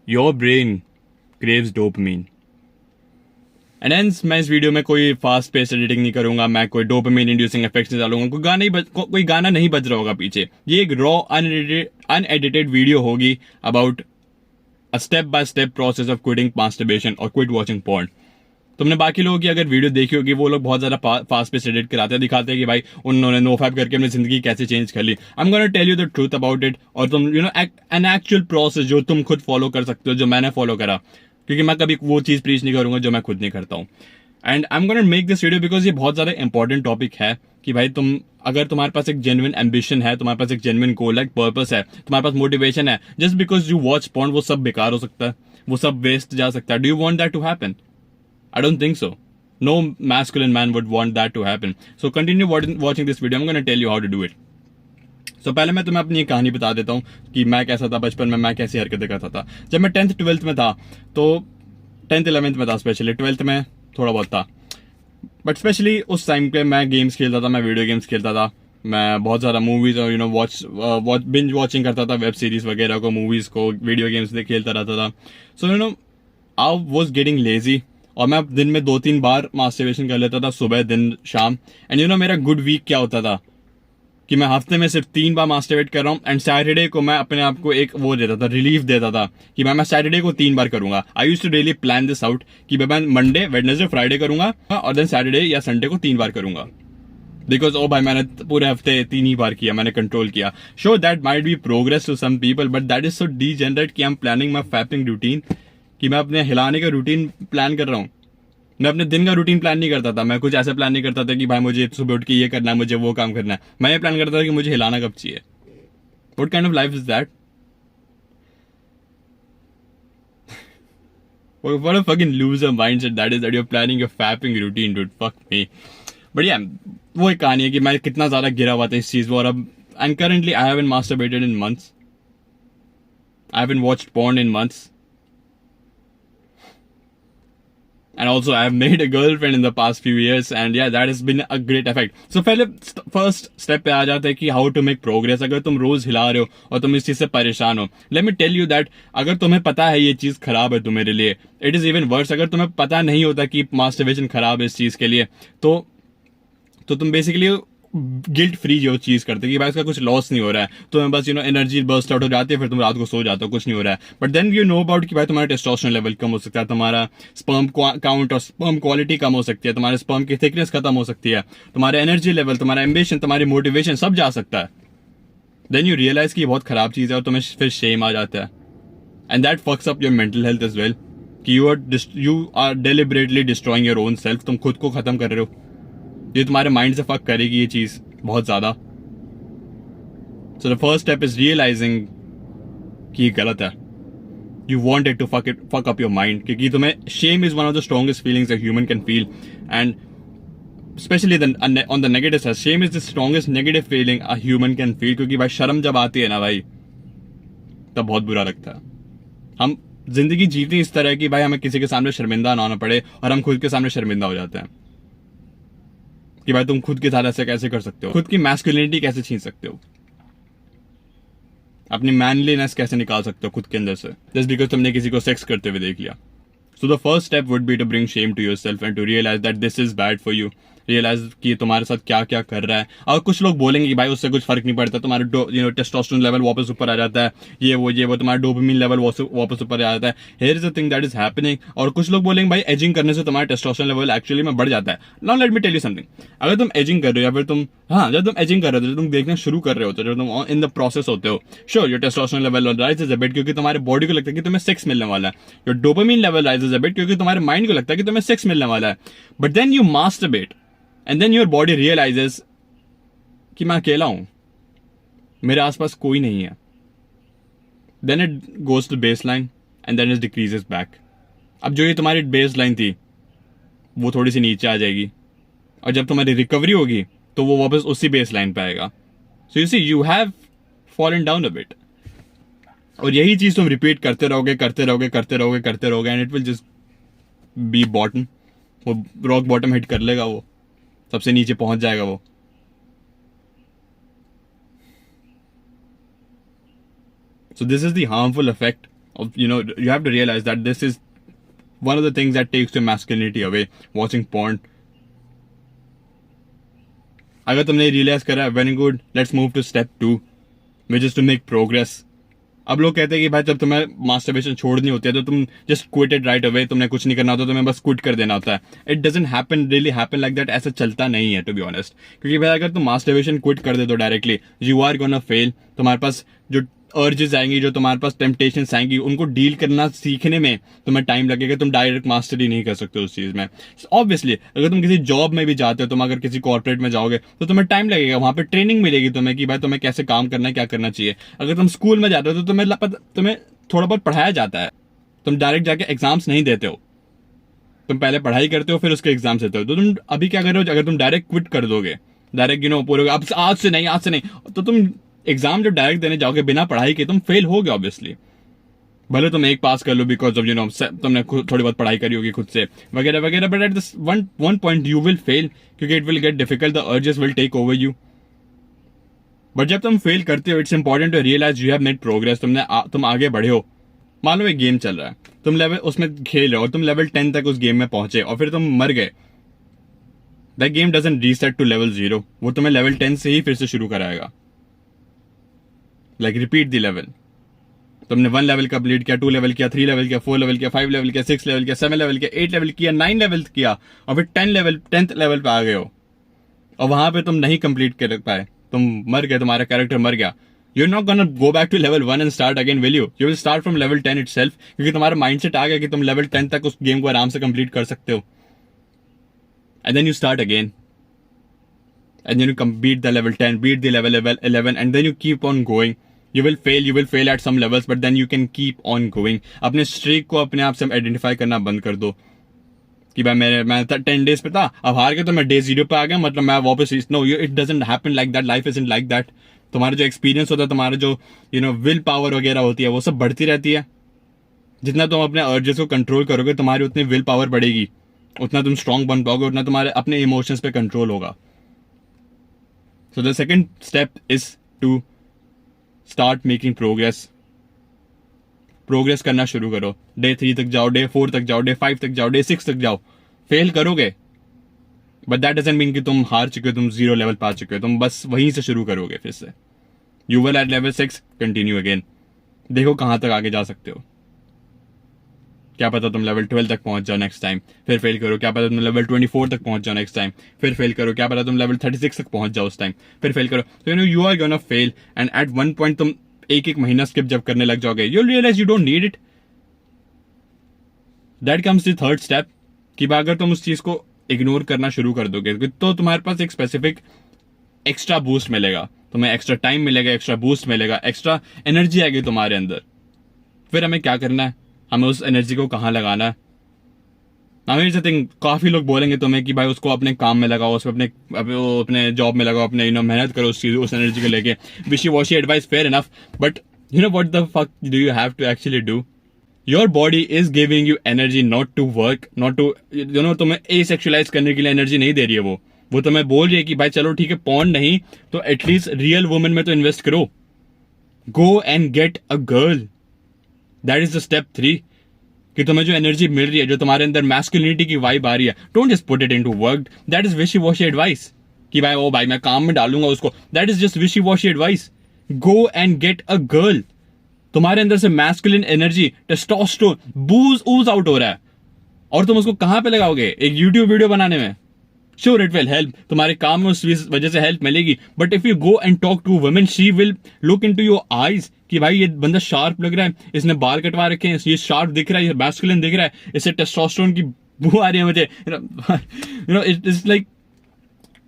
Your brain craves dopamine. And hence मैं इस video में कोई फास्ट पेस एडिटिंग नहीं करूंगा, मैं कोई डोपामीन इंड्यूसिंग इफेक्ट्स नहीं डालूंगा, कोई गाना नहीं बज रहा होगा पीछे। ये एक रॉ अनएडिटेड वीडियो होगी about a step by step process of quitting masturbation और क्विट वॉचिंग पॉर्न। तुमने बाकी लोगों की अगर वीडियो देखी होगी, वो लोग बहुत ज्यादा फास्ट पेस एडिट कराते हैं, दिखाते हैं कि भाई उन्होंने नो फैप करके अपनी जिंदगी कैसे चेंज कर ली। I am gonna tell you the truth about it, और तुम एन एक्चुअल प्रोसेस जो तुम खुद फॉलो कर सकते हो, जो मैंने फॉलो करा, क्योंकि मैं कभी वो चीज प्रीच नहीं करूंगा जो मैं खुद नहीं करता हूँ। And I am gonna make this video because ये बहुत ज्यादा इंपॉर्टेंट टॉपिक है कि भाई अगर तुम्हारे पास एक जेन्युइन एम्बिशन है, तुम्हारे पास एक जेन्युइन गोल है, पर्पस है, तुम्हारे पास मोटिवेशन है, just because you watch porn वो सब बेकार हो सकता है, वो सब वेस्ट जा सकता है। Do you want that to happen? I don't think so. No masculine man would want that to happen. So continue watching this video. I'm going to tell you how to do it. So पहले मैं तुम्हें अपनी एक कहानी बता देता हूँ कि मैं कैसा था बचपन में, मैं कैसी हरकतें करता था। जब मैं 10th 12th में था, तो 10th 11th में था, स्पेशली 12th में थोड़ा बहुत था, बट स्पेशली उस टाइम पे मैं गेम्स खेलता था, मैं वीडियो गेम्स खेलता था, मैं बहुत ज़्यादा मूवीज और बिंज वॉचिंग करता था, वेब सीरीज वगैरह को, मूवीज को, वीडियो गेम्स खेलता रहता था। सो आई वॉज गेटिंग लेजी, और मैं दिन में 2-3 बार मास्टरबेशन कर लेता था, सुबह दिन शाम। एंड मेरा गुड वीक क्या होता था कि मैं हफ्ते में सिर्फ 3 बार मास्टरबेट कर रहा हूँ, एंड सैटरडे को मैं अपने आप को एक वो देता था, रिलीफ देता था कि मैं सैटरडे को 3 बार करूंगा। I used to daily plan this out कि मैं मंडे, वेडनेसडे, फ्राइडे करूंगा, और देन सैटरडे या संडे को 3 बार करूंगा, बिकॉज ओ भाई मैंने पूरे हफ्ते 3 ही बार किया, मैंने कंट्रोल किया। So that might be progress to some people, but that is so degenerate कि I am planning my fapping routine, कि मैं अपने हिलाने का रूटीन प्लान कर रहा हूँ। मैं अपने दिन का रूटीन प्लान नहीं करता था, मैं कुछ ऐसा प्लान नहीं करता था कि भाई मुझे सुबह उठ के ये करना है, मुझे वो काम करना है। मैं ये प्लान करता था कि मुझे हिलाना कब चाहिए। What kind of life is that? What a fucking loser mindset that is, that you're planning your fapping routine, dude. Fuck me. But yeah, वो एक कहानी है कि मैं कितना ज्यादा गिरा हुआ था इस चीज में, और अब and currently I haven't masturbated in months. I haven't watched porn in months. And also I have made a girlfriend in the past few years, and yeah, that has been a great effect. So पहले first step पे आ जाता है कि how to make progress. अगर तुम रोज हिला रहे हो और तुम इस चीज से परेशान हो, let me tell you that अगर तुम्हें पता है ये चीज खराब है तुम्हारे लिए, इट इज इवन वर्स। अगर तुम्हें पता नहीं होता कि मास्टरबेशन खराब है इस चीज के लिए, तो तुम बेसिकली गिल्ट फ्री जो चीज करते कि भाई इसका कुछ लॉस नहीं हो रहा है, तुम्हें बस एनर्जी बर्स्ट आउट हो जाती है, फिर तुम रात को सो जाते हो, कुछ नहीं हो रहा है। But then you know about कि भाई तुम्हारा टेस्टोस्टेरोन लेवल कम हो सकता है, तुम्हारा स्पर्म काउंट और स्पर्म क्वालिटी कम हो सकती है, तुम्हारे स्पर्म की थिकनेस खत्म हो सकती है, तुम्हारा एनर्जी लेवल, तुम्हारा एम्बिशन, तुम्हारी मोटिवेशन सब जा सकता है। देन यू रियलाइज कि ये बहुत खराब चीज है, और तुम्हें फिर शेम आ जाता है, and that fucks up your mental health as well, कि you are deliberately destroying your own self. तुम खुद को खत्म कर रहे हो, ये तुम्हारे माइंड से फक करेगी ये चीज बहुत ज्यादा। So the first step is realising कि ये गलत है। You want it to fuck up your mind, क्योंकि तुम्हें shame is one of the strongest feelings a human can feel, and especially on the negative side, shame is the strongest negative feeling a human can feel. क्योंकि भाई शर्म जब आती है ना भाई, तब बहुत बुरा लगता है। हम जिंदगी जीते इस तरह की भाई हमें किसी के सामने शर्मिंदा ना होना पड़े, और हम खुद के सामने शर्मिंदा हो जाते हैं कि भाई तुम खुद के साथ ऐसे कैसे कर सकते हो, खुद की मैस्कुलिनिटी कैसे छीन सकते हो, अपनी मैनलीनेस कैसे निकाल सकते हो खुद के अंदर से, जस्ट बिकॉज तुमने किसी को सेक्स करते हुए देख लिया। So the first step would be to bring shame to yourself and to realise that this is bad for you. Realise कि तुम्हारे साथ क्या क्या कर रहा है। और कुछ लोग बोलेंगे कि भाई उससे कुछ फर्क नहीं पड़ता, तुम्हारा टेस्टोस्टेरोन लेवल वापस ऊपर आ जाता है, ये वो तुम्हारा डोपामिन लेवल वापस ऊपर आ जाता है। Here is the thing that is happening. और कुछ लोग बोलेंगे भाई एजिंग करने से तुम्हारा टेस्टोस्टेरोन लेवल एक्चुअली में बढ़ जाता है। Now let me tell you something, अगर तुम एजिंग कर रहे हो, या फिर जब तुम एजिंग कर रहे हो, जब तुम देखना शुरू कर रहे हो, जब तुम इन द प्रोसेस होते हो, sure your testosterone level rises a bit, क्योंकि तुम्हारे बॉडी को लगता है कि तुम्हें सेक्स मिलने वाला है। Your dopamine level rises a bit, क्योंकि तुम्हारे माइंड को लगता है कि तुम्हें सेक्स मिलने वाला है। But then you masturbate, and then your body realises कि मैं अकेला हूं, मेरे आसपास कोई नहीं है। Then it goes to baseline, and then it decreases back. अब जो ये तुम्हारी बेस लाइन थी वो थोड़ी सी नीचे आ जाएगी, और जब तुम्हारी रिकवरी होगी तो वो वापस उसी बेस लाइन पे आएगा। So you see you have fallen down a bit, और यही चीज तुम रिपीट करते रहोगे, and it will just be bottom. वो रॉक बॉटम हिट कर लेगा, वो सबसे नीचे पहुंच जाएगा वो। So this is the harmful effect You have to realize that this is one of the things that takes your masculinity away, watching porn. अगर तुमने रियलाइज करा, very good, let's move to step 2, which is to make progress. अब लोग कहते हैं कि भाई जब तुम्हें मास्टरबेशन छोड़नी होती है तो तुम just quit it right away, तुमने कुछ नहीं करना होता, तुम्हें बस क्विट कर देना होता है. It doesn't happen, really happen like that. ऐसा चलता नहीं है, टू बी ऑनेस्ट. क्योंकि भाई अगर तुम मास्टरबेशन क्विट कर दे दो directly, you are gonna fail. तुम्हारे पास जो अर्जेस आएंगी, जो तुम्हारे पास टेम्पटेशंस आएंगी, उनको डील करना सीखने में तुम्हें टाइम लगेगा. तुम डायरेक्ट मास्टरी नहीं कर सकते उस चीज में. ऑब्वियसली अगर तुम किसी जॉब में भी जाते हो, तुम अगर किसी कॉर्पोरेट में जाओगे तो तुम्हें टाइम लगेगा. वहां पे ट्रेनिंग मिलेगी तुम्हें कि भाई तुम्हें कैसे काम करना है, क्या करना चाहिए. अगर तुम स्कूल में जाते हो तो तुम्हें थोड़ा बहुत पढ़ाया जाता है. तुम डायरेक्ट जाके एग्जाम्स नहीं देते हो. तुम पहले पढ़ाई करते हो, फिर उसके एग्जाम देते हो. तो तुम अभी क्या कर रहे हो, अगर तुम डायरेक्ट क्विट कर दोगे, डायरेक्ट पूरे अब आज से नहीं, तो तुम एग्जाम जब डायरेक्ट देने जाओगे बिना पढ़ाई के, तुम फेल होगे ऑब्वियसली. भले तुम एक पास कर लो बिकॉज ऑफ तुमने थोड़ी बहुत पढ़ाई करी होगी खुद से वगैरह वगैरह, but at this one point you will fail, क्योंकि it will get difficult, the urges will take over you. But जब तुम फेल करते हो, it's important to realize you have made progress. तुम आगे बढ़े हो. मान लो एक गेम चल रहा है, तुम लेवल उसमें खेल रहे हो और तुम लेवल 10 तक उस गेम में पहुंचे और फिर तुम मर गए. That game doesn't reset to level 0. वो तुम्हें लेवल 10 से ही फिर से शुरू कराएगा. Like repeat the level. तुमने 1 लेवल कंप्लीट किया, 2 लेवल किया, 3 लेवल किया, 4 लेवल किया, 5 लेवल किया, 6 लेवल किया, 7 लेवल किया, 8 लेवल किया, 9 लेवल किया और फिर 10th लेवल पे आ गए हो और वहां पे तुम नहीं कंप्लीट कर पाए, तुम मर गए, तुम्हारा कैरेक्टर मर गया. You are not gonna go back to level 1 and start again, will you? You will start from level 10 itself, क्योंकि तुम्हारा माइंडसेट आ गया कि तुम लेवल 10 तक उस गेम को आराम से कंप्लीट कर सकते हो. And then you start again and then you beat the level 10, beat the level 11, and then you keep on going. You will fail at some levels, but then you can keep on going. अपने streak को अपने आप से identify करना बंद कर दो कि भाई मैं 10 डेज पे था, अब हार के तो मैं डे 0 पे आ गया, मतलब मैं वापस. No, it doesn't happen like that. Life isn't like that. तुम्हारा जो एक्सपीरियंस होता है, तुम्हारा जो विल पावर वगैरह होती है, वो सब बढ़ती रहती है. जितना तुम अपने अर्जेस को कंट्रोल करोगे, तुम्हारी उतनी विल पावर बढ़ेगी, उतना तुम स्ट्रांग बन पाओगे, उतना तुम्हारे अपने इमोशंस पे कंट्रोल होगा. So the second step is to start making progress. Progress करना शुरू करो. Day 3 तक जाओ, Day 4 तक जाओ, Day 5 तक जाओ, Day 6 तक जाओ. फेल करोगे, but that doesn't mean कि तुम हार चुके हो, तुम 0 लेवल पा चुके हो. तुम बस वहीं से शुरू करोगे फिर से. You will at level 6, continue again. देखो कहाँ तक आगे जा सकते हो. क्या पता तुम लेवल 12 तक पहुंच जाओ नेक्स्ट टाइम, फिर फेल करो. क्या पता तुम लेवल 24 तक पहुंच जाओ नेक्स्ट टाइम, फिर फेल करो. क्या पता तुम लेवल 36 तक पहुंच जाओ उस टाइम, फिर फेल करो. तो you are gonna fail, and at one point तुम एक महीना स्किप जब करने लग जाओगे, you realize you don't need it. That comes the third step कि अगर तुम उस चीज को इग्नोर करना शुरू कर दोगे तो तुम्हारे पास एक स्पेसिफिक एक्स्ट्रा बूस्ट मिलेगा, तुम्हें एक्स्ट्रा टाइम मिलेगा, एक्स्ट्रा बूस्ट मिलेगा, एक्स्ट्रा एनर्जी आएगी तुम्हारे अंदर. फिर हमें क्या करना है, हमें उस एनर्जी को कहाँ लगाना है. काफी लोग बोलेंगे तुम्हें कि भाई उसको अपने काम में लगाओ, उसको अपने जॉब में लगाओ, अपने मेहनत करो उस एनर्जी को लेके. Wishy washy advice, fair enough, but what the fuck do you have to actually do. Your body is giving you energy, not to work, not to तुम्हें एसेक्सुअलाइज करने के लिए एनर्जी नहीं दे रही है. वो तुम्हें बोल रही है कि भाई चलो ठीक है, पॉर्न नहीं तो एटलीस्ट रियल वुमेन में तो इन्वेस्ट करो. Go and get a girl. That is the step 3 कि तुम्हें जो एनर्जी मिल रही है, जो तुम्हारे अंदर मैस्कुलिनिटी की वाइब आ रही है, don't just put it into work. That is विशी वॉशी एडवाइस कि भाई मैं काम में डालूंगा उसको. दैट इज जस्ट विशी washy advice. Go and get a girl. तुम्हारे अंदर से मैस्कुलिन एनर्जी, टेस्टोस्टेरोन, बूज ऊज आउट हो रहा है और तुम उसको कहां पे लगाओगे? एक यूट्यूब वीडियो बनाने में. श्योर इट विल हेल्प, तुम्हारे काम में उस वजह से हेल्प मिलेगी, but if you go and talk to women, she will look into your eyes कि भाई ये बंदा शार्प लग रहा है, इसने बाल कटवा रखे हैं, ये शार्प दिख रहा है, ये मैस्कुलिन दिख रहा है, इससे टेस्टोस्टेरोन की बू आ रही है मुझे. It is like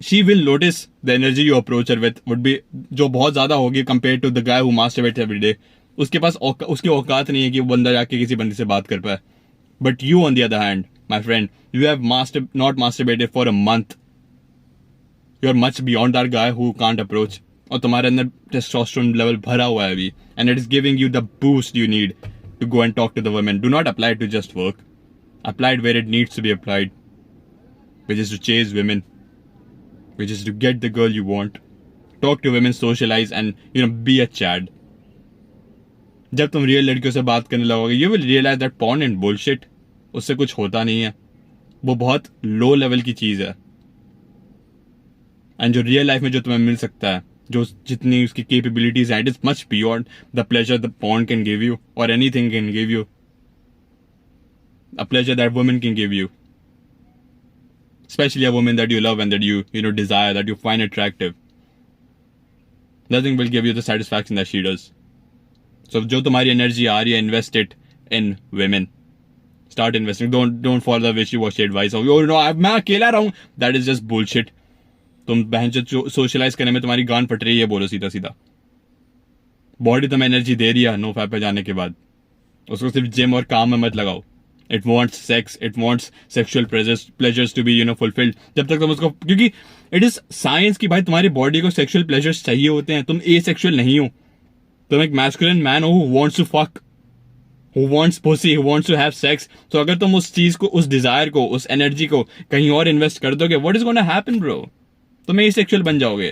she will notice the energy you approach her with would be, जो बहुत ज्यादा होगी compare to the guy who masturbates every day. उसके पास उसकी औकात नहीं है कि वो बंदा जाके किसी बंदे से बात कर पाए. But you on the other hand, my friend, you have not masturbated for a month. You are much beyond that guy who can't approach. और तुम्हारे अंदर टेस्टोस्टेरोन लेवल भरा हुआ है अभी, and it is giving you the boost you need to go and talk to the women. Do not apply it to just work. Apply it where it needs to be applied, which is to chase women, which is to get the girl you want. Talk to women, socialize, and be a Chad. जब तुम real लड़कियों से बात करने लगोगे, you will realize that porn and bullshit, उससे कुछ होता नहीं है, वो बहुत लो लेवल की चीज है। एंड जो रियल लाइफ में जो तुम्हें मिल सकता है, जो जितनी उसकी कैपेबिलिटीज हैं, it is much beyond the pleasure the porn can give you और anything can give you, a pleasure that women can give you, especially a woman that you love and that you desire, that you find attractive. Nothing will give you the satisfaction that she does. So जो तुम्हारी energy आ रही है, invest it in women. Start investing. Don't follow the wishy-washy advice of मैं अकेला रहूं. That is just bullshit. तुम बहन जो सोशलाइज करने में तुम्हारी गान फट रही है, बोलो सीधा सीधा। बॉडी तुम्हें एनर्जी दे रही है नो फैप पे जाने के बाद, उसको सिर्फ जिम और काम में मत लगाओ। It wants sex, it wants sexual pleasures to be fulfilled. जब तक तुम उसको, क्योंकि इट इज साइंस की भाई तुम्हारी बॉडी को सेक्शुअल प्लेजर्स चाहिए होते हैं, तुम ए सेक्शुअल नहीं हो, तुम एक मैस्कुलिन मैन हो who wants to fuck, who wants pussy, who wants to have sex. तो अगर तुम उस चीज को, उस डिजायर को, उस एनर्जी को कहीं और इन्वेस्ट कर दोगे, what is gonna happen bro? तुम ए सेक्शुअल बन जाओगे,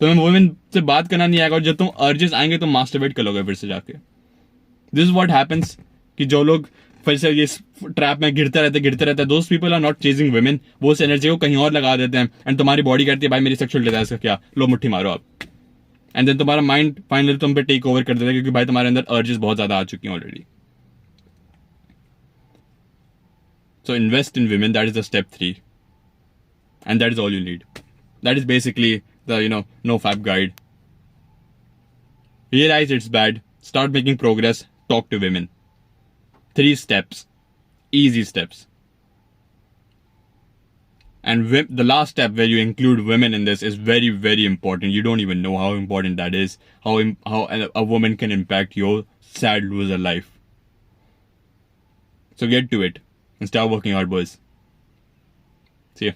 तुम्हें वुमेन से बात करना नहीं आएगा, और जब तुम अर्जेस आएंगे तुम मास्टरबेट कर लोगे फिर से जाके। दिस इज व्हाट हैपेंस कि जो लोग फिर से ये ट्रैप में गिरते रहते, those people are not chasing women, वो उस एनर्जी को कहीं और लगा देते हैं, एंड तुम्हारी बॉडी कहती है भाई मेरी सेक्सुअल डिजायर का क्या, लो मुट्ठी मारो आप, एंड देन तुम्हारा माइंड फाइनली तुम पे टेक ओवर कर देता है, क्योंकि भाई तुम्हारे अंदर अर्जेस बहुत ज्यादा आ चुकी हैं already. So invest in women, that is the step 3, and that is all you need. That is basically the no fap guide. Realize it's bad, start making progress, talk to women. 3 steps, easy steps. And the last step where you include women in this is very, very important. You don't even know how important that is, how a woman can impact your sad loser life. So get to it and start working hard, boys. See ya.